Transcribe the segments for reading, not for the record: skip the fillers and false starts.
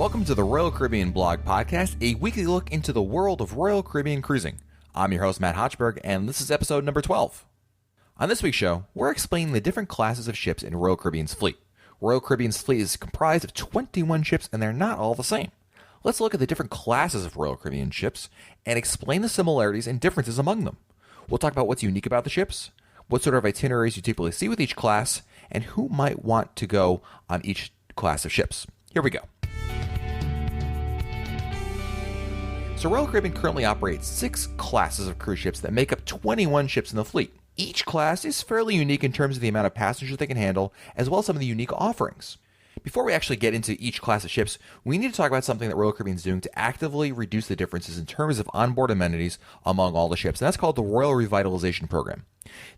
Welcome to the Royal Caribbean Blog Podcast, a weekly look into the world of Royal Caribbean cruising. I'm your host, Matt Hochberg, and this is episode number 12. On this week's show, we're explaining the different classes of ships in Royal Caribbean's fleet. Royal Caribbean's fleet is comprised of 21 ships, and they're not all the same. Let's look at the different classes of Royal Caribbean ships and explain the similarities and differences among them. We'll talk about what's unique about the ships, what sort of itineraries you typically see with each class, and who might want to go on each class of ships. Here we go. So Royal Caribbean currently operates 6 classes of cruise ships that make up 21 ships in the fleet. Each class is fairly unique in terms of the amount of passengers they can handle, as well as some of the unique offerings. Before we actually get into each class of ships, we need to talk about something that Royal Caribbean is doing to actively reduce the differences in terms of onboard amenities among all the ships, and that's called the Royal Revitalization Program.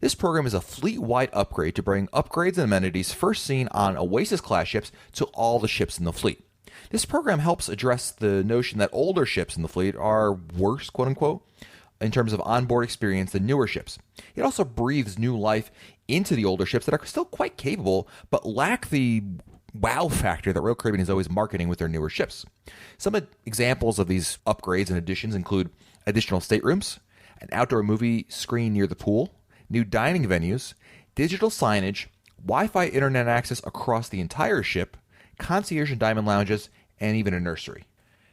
This program is a fleet-wide upgrade to bring upgrades and amenities first seen on Oasis-class ships to all the ships in the fleet. This program helps address the notion that older ships in the fleet are worse, quote-unquote, in terms of onboard experience than newer ships. It also breathes new life into the older ships that are still quite capable, but lack the wow factor that Royal Caribbean is always marketing with their newer ships. Some examples of these upgrades and additions include additional staterooms, an outdoor movie screen near the pool, new dining venues, digital signage, Wi-Fi internet access across the entire ship, concierge and diamond lounges, and even a nursery.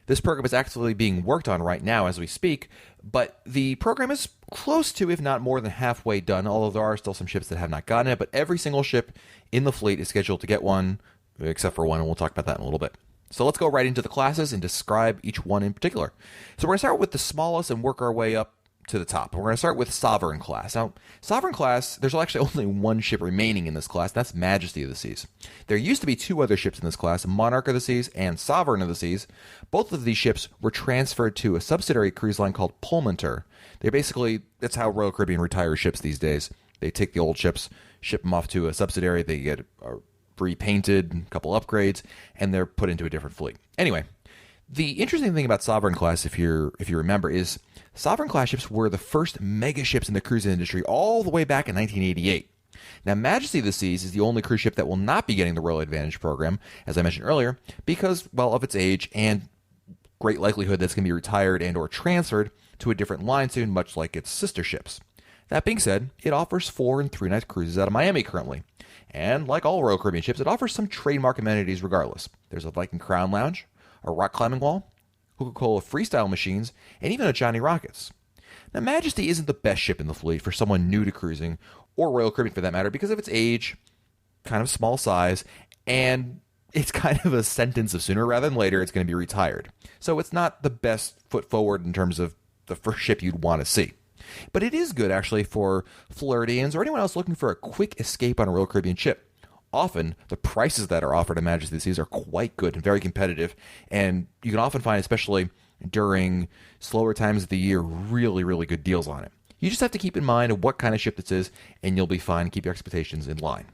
This program is actively being worked on right now as we speak, but the program is close to, if not more than halfway done, although there are still some ships that have not gotten it, but every single ship in the fleet is scheduled to get one, except for one, and we'll talk about that in a little bit. So let's go right into the classes and describe each one in particular. So we're going to start with the smallest and work our way up to the top. We're going to start with Sovereign Class. Now, Sovereign Class, there's actually only one ship remaining in this class, that's Majesty of the Seas. There used to be 2 other ships in this class, Monarch of the Seas and Sovereign of the Seas. Both of these ships were transferred to a subsidiary cruise line called Pullmantur. That's how Royal Caribbean retires ships these days. They take the old ships, ship them off to a subsidiary, they get repainted, a couple upgrades, and they're put into a different fleet. Anyway, the interesting thing about Sovereign Class, if you remember, is Sovereign Class ships were the first mega ships in the cruising industry all the way back in 1988. Now, Majesty of the Seas is the only cruise ship that will not be getting the Royal Advantage program, as I mentioned earlier, because, well, of its age and great likelihood that it's going to be retired and or transferred to a different line soon, much like its sister ships. That being said, it offers 4 and 3-night cruises out of Miami currently. And like all Royal Caribbean ships, it offers some trademark amenities regardless. There's a Viking Crown Lounge, a rock climbing wall, Coca-Cola freestyle machines, and even a Johnny Rockets. Now, Majesty isn't the best ship in the fleet for someone new to cruising, or Royal Caribbean for that matter, because of its age, kind of small size, and it's kind of a sentence of sooner rather than later it's going to be retired. So it's not the best foot forward in terms of the first ship you'd want to see. But it is good, actually, for Floridians or anyone else looking for a quick escape on a Royal Caribbean ship. Often, the prices that are offered at Majesty of the Seas are quite good and very competitive, and you can often find, especially during slower times of the year, really, really good deals on it. You just have to keep in mind what kind of ship this is, and you'll be fine and keep your expectations in line.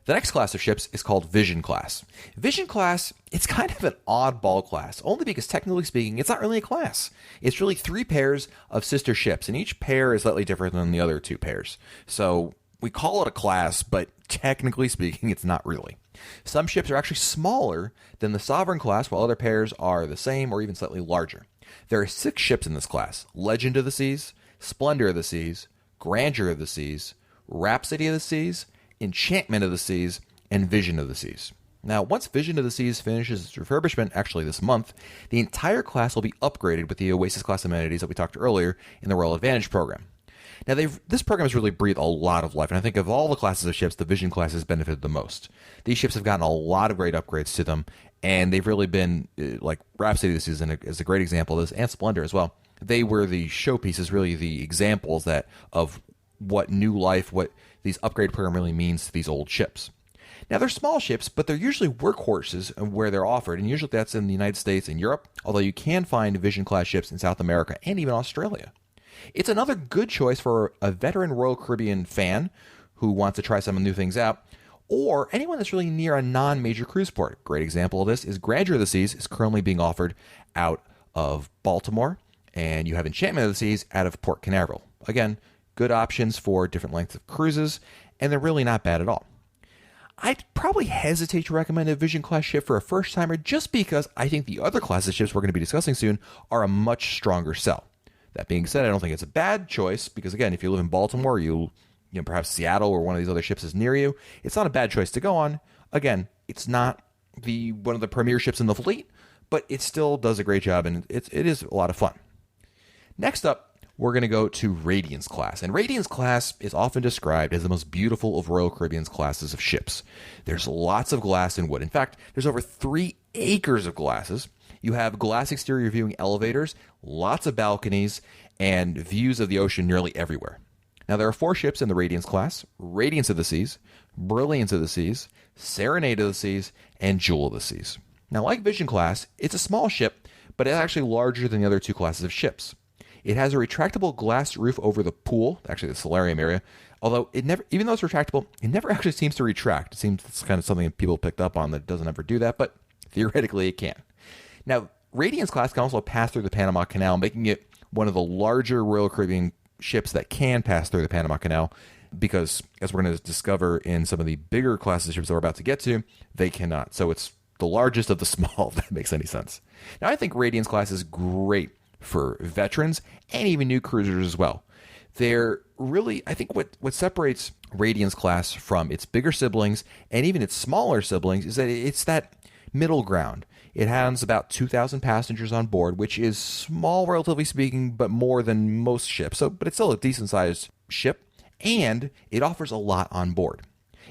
The next class of ships is called Vision Class. Vision Class, it's kind of an oddball class, only because technically speaking, it's not really a class. It's really 3 pairs of sister ships, and each pair is slightly different than the other 2 pairs. So we call it a class, but technically speaking, it's not really. Some ships are actually smaller than the Sovereign Class, while other pairs are the same or even slightly larger. There are 6 ships in this class: Legend of the Seas, Splendor of the Seas, Grandeur of the Seas, Rhapsody of the Seas, Enchantment of the Seas, and Vision of the Seas. Now, once Vision of the Seas finishes its refurbishment, actually this month, the entire class will be upgraded with the Oasis class amenities that we talked earlier in the Royal Advantage program. Now, this program has really breathed a lot of life, and I think of all the classes of ships, the Vision class has benefited the most. These ships have gotten a lot of great upgrades to them, and they've really been, like Rhapsody this season is a great example of this, and Splendor as well. They were the showpieces, really the examples of what new life, what these upgrade program really means to these old ships. Now, they're small ships, but they're usually workhorses where they're offered, and usually that's in the United States and Europe, although you can find Vision class ships in South America and even Australia. It's another good choice for a veteran Royal Caribbean fan who wants to try some new things out, or anyone that's really near a non-major cruise port. A great example of this is Grandeur of the Seas is currently being offered out of Baltimore, and you have Enchantment of the Seas out of Port Canaveral. Again, good options for different lengths of cruises, and they're really not bad at all. I'd probably hesitate to recommend a Vision class ship for a first timer just because I think the other class of ships we're going to be discussing soon are a much stronger sell. That being said, I don't think it's a bad choice because, again, if you live in Baltimore, perhaps Seattle or one of these other ships is near you, it's not a bad choice to go on. Again, it's not one of the premier ships in the fleet, but it still does a great job, and it is a lot of fun. Next up, we're going to go to Radiance class. And Radiance class is often described as the most beautiful of Royal Caribbean's classes of ships. There's lots of glass and wood. In fact, there's over 3 acres of glasses. You have glass exterior viewing elevators, lots of balconies, and views of the ocean nearly everywhere. Now, there are 4 ships in the Radiance class: Radiance of the Seas, Brilliance of the Seas, Serenade of the Seas, and Jewel of the Seas. Now, like Vision class, it's a small ship, but it's actually larger than the other 2 classes of ships. It has a retractable glass roof over the pool, actually the solarium area, although even though it's retractable, it never actually seems to retract. It seems it's kind of something people picked up on that doesn't ever do that, but theoretically it can. Now, Radiance class can also pass through the Panama Canal, making it one of the larger Royal Caribbean ships that can pass through the Panama Canal, because, as we're going to discover in some of the bigger classes of ships that we're about to get to, they cannot. So it's the largest of the small, if that makes any sense. Now, I think Radiance class is great for veterans and even new cruisers as well. They're really, I think what separates Radiance class from its bigger siblings and even its smaller siblings is that it's that middle ground. It has about 2,000 passengers on board, which is small, relatively speaking, but more than most ships. But it's still a decent-sized ship, and it offers a lot on board.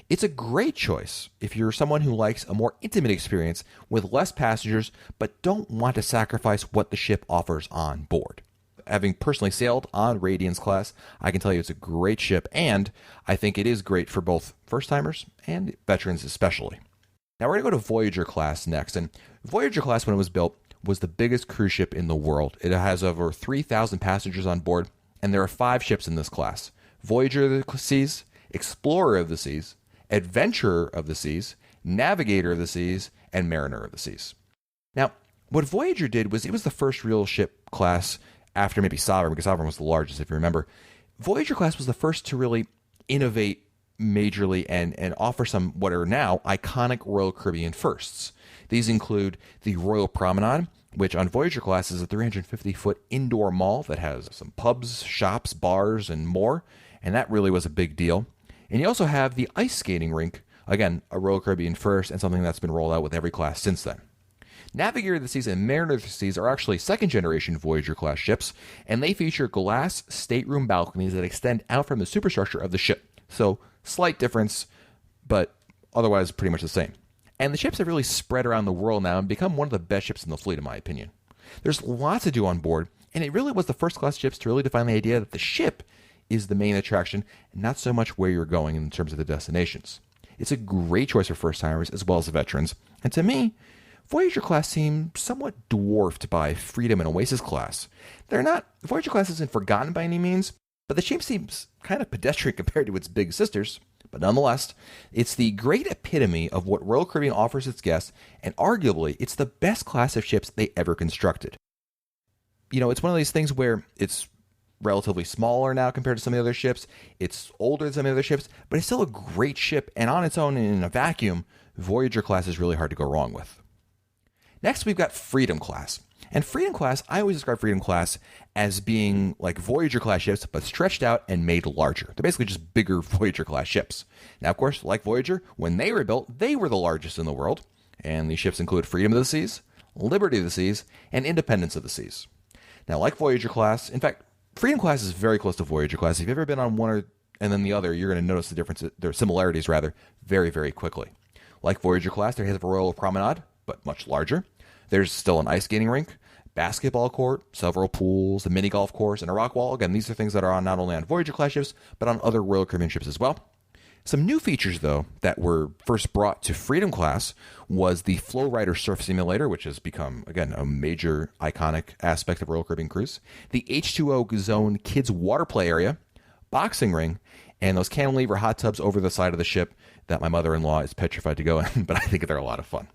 It's a great choice if you're someone who likes a more intimate experience with less passengers, but don't want to sacrifice what the ship offers on board. Having personally sailed on Radiance class, I can tell you it's a great ship, and I think it is great for both first-timers and veterans especially. Now we're going to go to Voyager class next, and Voyager class, when it was built, was the biggest cruise ship in the world. It has over 3,000 passengers on board, and there are 5 ships in this class: Voyager of the Seas, Explorer of the Seas, Adventurer of the Seas, Navigator of the Seas, and Mariner of the Seas. Now, what Voyager did was it was the first real ship class after maybe Sovereign, because Sovereign was the largest, if you remember. Voyager class was the first to really innovate majorly and offer some what are now iconic Royal Caribbean firsts. These include the Royal Promenade, which on Voyager class is a 350-foot indoor mall that has some pubs, shops, bars, and more, and that really was a big deal. And you also have the ice skating rink, again, a Royal Caribbean first and something that's been rolled out with every class since then. Navigator of the Seas and Mariner of the Seas are actually second-generation Voyager-class ships, and they feature glass stateroom balconies that extend out from the superstructure of the ship. So, slight difference, but otherwise pretty much the same. And the ships have really spread around the world now and become one of the best ships in the fleet, in my opinion. There's lots to do on board, and it really was the first-class ships to really define the idea that the ship is the main attraction, and not so much where you're going in terms of the destinations. It's a great choice for first-timers as well as veterans, and to me, Voyager class seems somewhat dwarfed by Freedom and Oasis class. Voyager class isn't forgotten by any means, but the ship seems kind of pedestrian compared to its big sisters. But nonetheless, it's the great epitome of what Royal Caribbean offers its guests, and arguably, it's the best class of ships they ever constructed. It's one of these things where it's relatively smaller now compared to some of the other ships. It's older than some of the other ships, but it's still a great ship, and on its own, in a vacuum, Voyager class is really hard to go wrong with. Next, we've got Freedom class. And Freedom class, I always describe Freedom class as being like Voyager class ships, but stretched out and made larger. They're basically just bigger Voyager class ships. Now, of course, like Voyager, when they were built, they were the largest in the world. And these ships include Freedom of the Seas, Liberty of the Seas, and Independence of the Seas. Now, like Voyager class, in fact, Freedom class is very close to Voyager class. If you've ever been on one and then the other, you're going to notice the difference, their similarities rather, very, very quickly. Like Voyager class, they have a Royal Promenade, but much larger. There's still an ice skating rink, basketball court, several pools, a mini golf course, and a rock wall. Again, these are things that are on not only on Voyager class ships, but on other Royal Caribbean ships as well. Some new features, though, that were first brought to Freedom class was the Flow Rider Surf Simulator, which has become, again, a major iconic aspect of Royal Caribbean cruise, the H2O Zone Kids Water Play Area, boxing ring, and those cantilever hot tubs over the side of the ship that my mother-in-law is petrified to go in, but I think they're a lot of fun.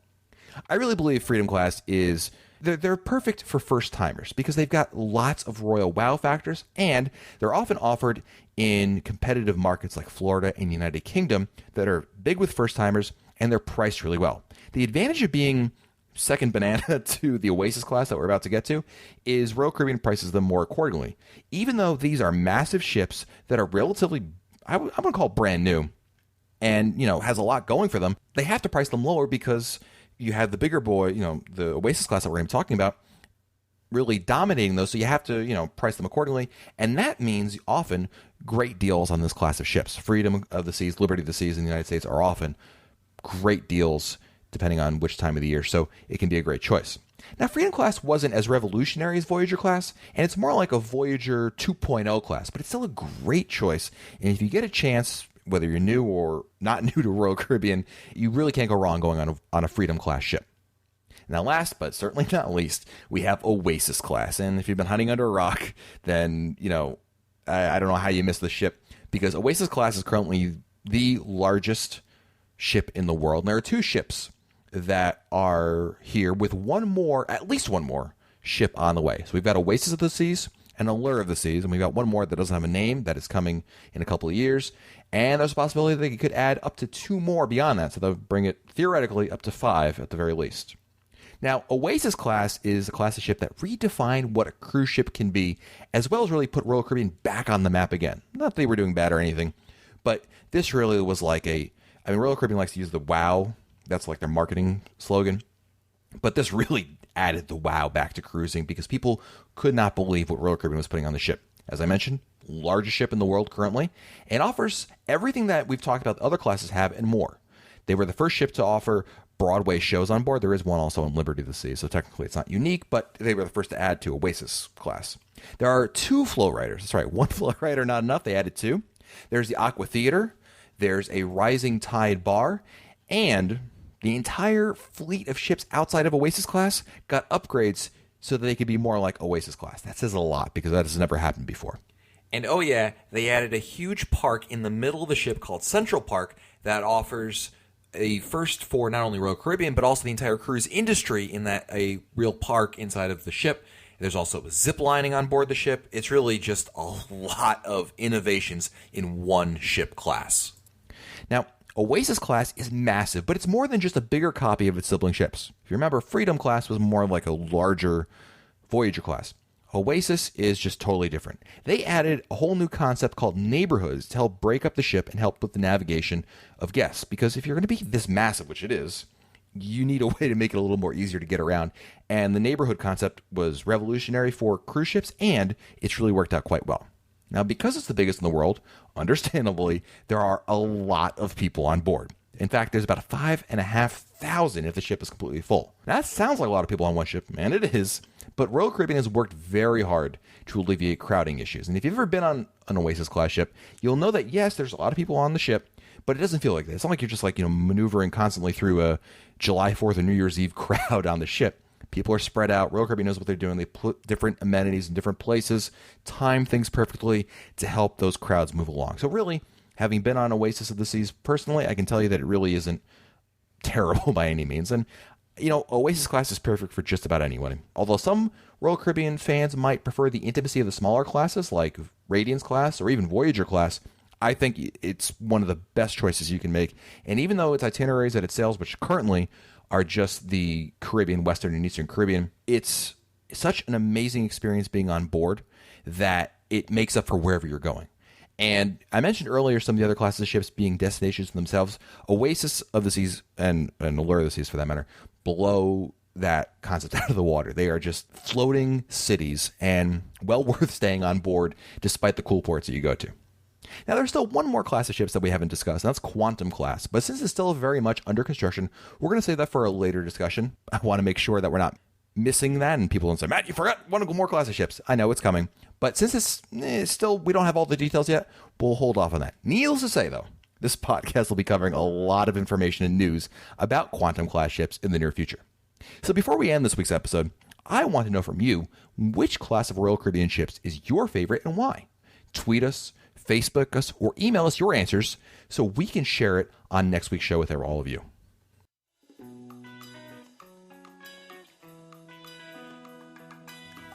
I really believe Freedom class is they're perfect for first-timers because they've got lots of royal wow factors, and they're often offered in competitive markets like Florida and the United Kingdom that are big with first-timers, and they're priced really well. The advantage of being second banana to the Oasis class that we're about to get to is Royal Caribbean prices them more accordingly. Even though these are massive ships that are relatively, I'm going to call it brand new, and, has a lot going for them, they have to price them lower because you have the bigger boy, the Oasis class that we're going to be talking about, really dominating those, so you have to, price them accordingly, and that means often great deals on this class of ships. Freedom of the Seas, Liberty of the Seas in the United States are often great deals depending on which time of the year, so it can be a great choice. Now, Freedom class wasn't as revolutionary as Voyager class, and it's more like a Voyager 2.0 class, but it's still a great choice, and if you get a chance, whether you're new or not new to Royal Caribbean, you really can't go wrong going on a Freedom class ship. Now, last but certainly not least, we have Oasis class. And if you've been hunting under a rock, then, I don't know how you missed the ship, because Oasis class is currently the largest ship in the world. And there are two ships that are here with at least one more ship on the way. So we've got Oasis of the Seas and Allure of the Seas, and we've got one more that doesn't have a name that is coming in a couple of years. And there's a possibility that they could add up to 2 more beyond that, so they'll bring it theoretically up to 5 at the very least. Now, Oasis class is a class of ship that redefined what a cruise ship can be, as well as really put Royal Caribbean back on the map again. Not that they were doing bad or anything, but this really was like Royal Caribbean likes to use the WOW. That's like their marketing slogan. But this really added the WOW back to cruising because people could not believe what Royal Caribbean was putting on the ship. As I mentioned, largest ship in the world currently, and offers everything that we've talked about the other classes have and more. They were the first ship to offer Broadway shows on board. There is one also in Liberty of the Seas, so technically it's not unique, but they were the first to add to Oasis class. There are 2 flow riders. That's right, 1 flow rider, not enough. They added 2. There's the Aqua Theater, there's a Rising Tide bar, and the entire fleet of ships outside of Oasis class got upgrades so that they could be more like Oasis class. That says a lot because that has never happened before. And oh yeah, they added a huge park in the middle of the ship called Central Park that offers a first for not only Royal Caribbean, but also the entire cruise industry in that a real park inside of the ship. There's also zip lining on board the ship. It's really just a lot of innovations in one ship class. Now, Oasis class is massive, but it's more than just a bigger copy of its sibling ships. If you remember, Freedom class was more like a larger Voyager class. Oasis is just totally different. They added a whole new concept called neighborhoods to help break up the ship and help with the navigation of guests. Because if you're going to be this massive, which it is, you need a way to make it a little more easier to get around. And the neighborhood concept was revolutionary for cruise ships, and it's really worked out quite well. Now, because it's the biggest in the world, understandably, there are a lot of people on board. In fact, there's about 5,500 if the ship is completely full. Now, that sounds like a lot of people on one ship, and it is. But Royal Caribbean has worked very hard to alleviate crowding issues. And if you've ever been on an Oasis class ship, you'll know that, yes, there's a lot of people on the ship, but it doesn't feel like that. It's not like you're just maneuvering constantly through a July 4th or New Year's Eve crowd on the ship. People are spread out. Royal Caribbean knows what they're doing. They put different amenities in different places, time things perfectly to help those crowds move along. So really, having been on Oasis of the Seas personally, I can tell you that it really isn't terrible by any means. And Oasis class is perfect for just about anyone. Although some Royal Caribbean fans might prefer the intimacy of the smaller classes like Radiance class or even Voyager class, I think it's one of the best choices you can make. And even though its itineraries that it sails, which currently are just the Caribbean, Western and Eastern Caribbean, it's such an amazing experience being on board that it makes up for wherever you're going. And I mentioned earlier some of the other classes of ships being destinations themselves. Oasis of the Seas and Allure of the Seas, for that matter, blow that concept out of the water. They are just floating cities and well worth staying on board despite the cool ports that you go to. Now, there's still one more class of ships that we haven't discussed, and that's Quantum class. But since it's still very much under construction, we're going to save that for a later discussion. I want to make sure that we're not missing that, and people don't say, Matt, you forgot one more class of ships. I know it's coming. But since it's still, we don't have all the details yet, we'll hold off on that. Needless to say, though, this podcast will be covering a lot of information and news about Quantum class ships in the near future. So before we end this week's episode, I want to know from you, which class of Royal Caribbean ships is your favorite and why? Tweet us, Facebook us, or email us your answers so we can share it on next week's show with all of you.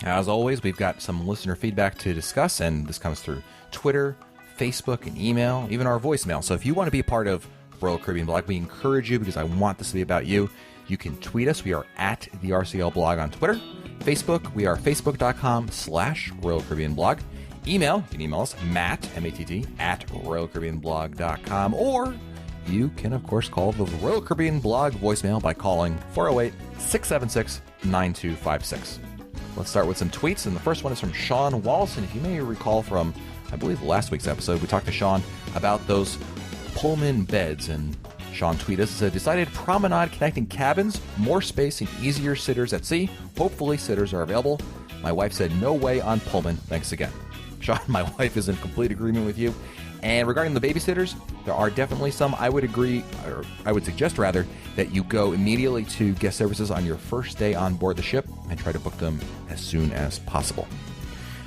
As always, we've got some listener feedback to discuss, and this comes through Twitter, Facebook, and email, even our voicemail. So if you want to be a part of Royal Caribbean Blog. We encourage you, because I want this to be about you. You can tweet us. We are at the RCL Blog on Twitter. Facebook, we are facebook.com/Royal Caribbean Blog. Email, you can email us, Matt, M-A-T-T, at RoyalCaribbeanBlog.com. Or you can, of course, call the Royal Caribbean Blog voicemail by calling 408-676-9256. Let's start with some tweets, and the first one is from Sean Wallace. And if you may recall from, I believe, last week's episode, we talked to Sean about those Pullman beds, and Sean tweeted us, said, decided promenade connecting cabins, more space and easier sitters at sea. Hopefully sitters are available. My wife said no way on Pullman. Thanks again. Sean, my wife is in complete agreement with you. And regarding the babysitters, there are definitely some. I would agree, or I would suggest rather, that you go immediately to guest services on your first day on board the ship and try to book them as soon as possible.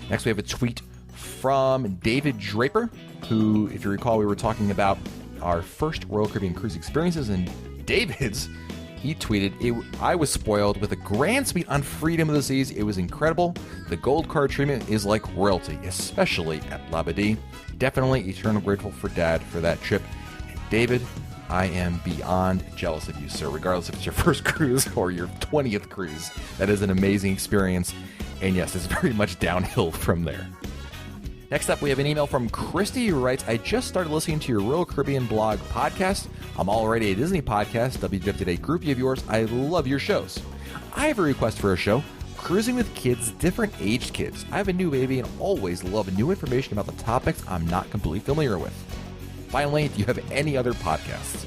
Next, we have a tweet from David Draper, who, if you recall, we were talking about our first Royal Caribbean cruise experiences, and David's, he tweeted, I was spoiled with a grand suite on Freedom of the Seas. It was incredible. The gold card treatment is like royalty, especially at Labadee. Definitely eternal grateful for Dad for that trip. And David, I am beyond jealous of you, sir, regardless if it's your first cruise or your 20th cruise. That is an amazing experience. And yes, it's very much downhill from there. Next up, we have an email from Christy, who writes, I just started listening to your Royal Caribbean Blog podcast. I'm already a Disney podcast, WDF Today groupie of yours. I love your shows. I have a request for a show, Cruising with Kids, Different Aged Kids. I have a new baby and always love new information about the topics I'm not completely familiar with. Finally, do you have any other podcasts?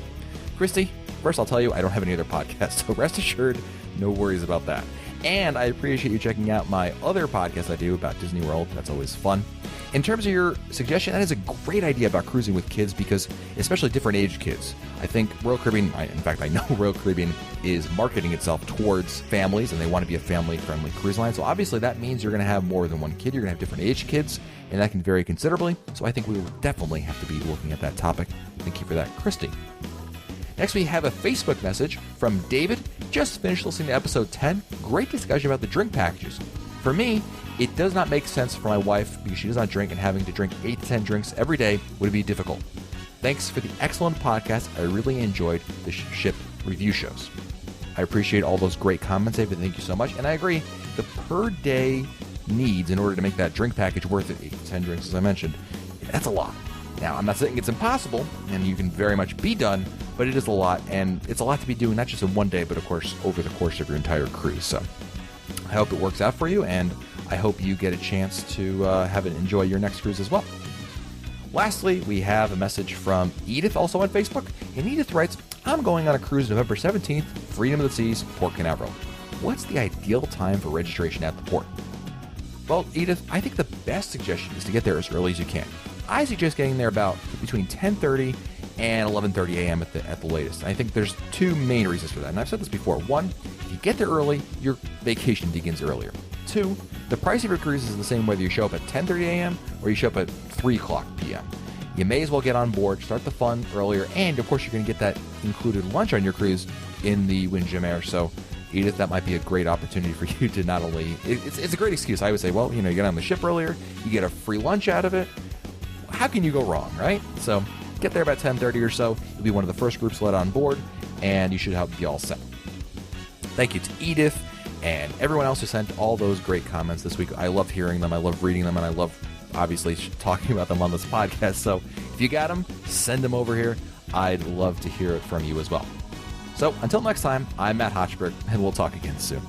Christy, first I'll tell you I don't have any other podcasts, so rest assured, no worries about that. And I appreciate you checking out my other podcast I do about Disney World. That's always fun. In terms of your suggestion, that is a great idea about cruising with kids, because especially different age kids. I think Royal Caribbean, in fact, I know Royal Caribbean is marketing itself towards families, and they want to be a family-friendly cruise line. So obviously that means you're going to have more than one kid. You're going to have different age kids, and that can vary considerably. So I think we will definitely have to be looking at that topic. Thank you for that, Christy. Next, we have a Facebook message from David. Just finished listening to episode 10. Great discussion about the drink packages. For me, it does not make sense for my wife because she does not drink, and having to drink 8 to 10 drinks every day would be difficult. Thanks for the excellent podcast. I really enjoyed the ship review shows. I appreciate all those great comments, David. Thank you so much. And I agree, the per day needs in order to make that drink package worth it, 8 to 10 drinks, as I mentioned, that's a lot. Now, I'm not saying it's impossible, and you can very much be done, but it is a lot, and it's a lot to be doing, not just in one day, but of course, over the course of your entire cruise. So I hope it works out for you, and I hope you get a chance to enjoy your next cruise as well. Lastly, we have a message from Edith, also on Facebook. And Edith writes, I'm going on a cruise November 17th, Freedom of the Seas, Port Canaveral. What's the ideal time for registration at the port? Well, Edith, I think the best suggestion is to get there as early as you can. I suggest getting there about between 10:30 and 11:30 a.m. at the latest. I think there's two main reasons for that, and I've said this before. One, if you get there early, your vacation begins earlier. Two, the price of your cruise is the same whether you show up at 10:30 a.m. or you show up at 3 o'clock p.m. You may as well get on board, start the fun earlier, and of course you're going to get that included lunch on your cruise in the Windjammer. So, Edith, that might be a great opportunity for you to not only... It's a great excuse. I would say, well, you get on the ship earlier, you get a free lunch out of it. How can you go wrong, right? So, get there about 10:30 or so. You'll be one of the first groups let on board, and you should be all set. Thank you to Edith and everyone else who sent all those great comments this week. I love hearing them. I love reading them, and I love, obviously, talking about them on this podcast. So if you got them, send them over here. I'd love to hear it from you as well. So until next time, I'm Matt Hochberg, and we'll talk again soon.